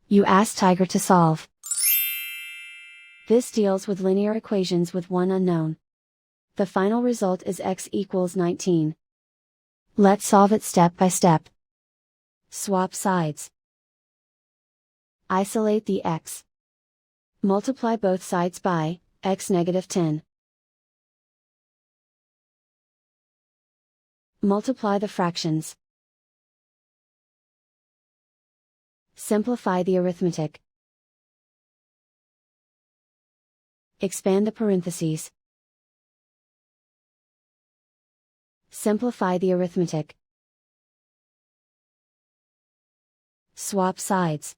You ask Tiger to solve. This deals with linear equations with one unknown. The final result is x equals 19. Let's solve it step by step. Swap sides. Isolate the x. Multiply both sides by x negative 10. Multiply the fractions. Simplify the arithmetic. Expand the parentheses. Simplify the arithmetic. Swap sides.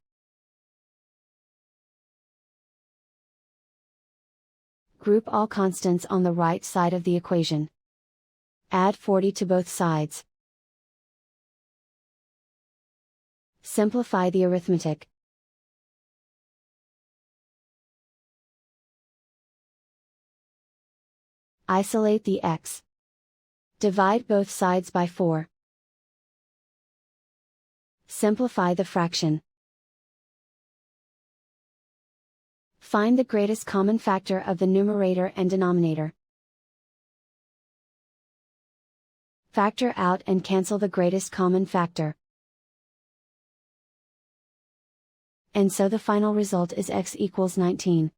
Group all constants on the right side of the equation. Add 40 to both sides. Simplify the arithmetic. Isolate the x. Divide both sides by 4. Simplify the fraction. Find the greatest common factor of the numerator and denominator. Factor out and cancel the greatest common factor. And so the final result is x equals 19.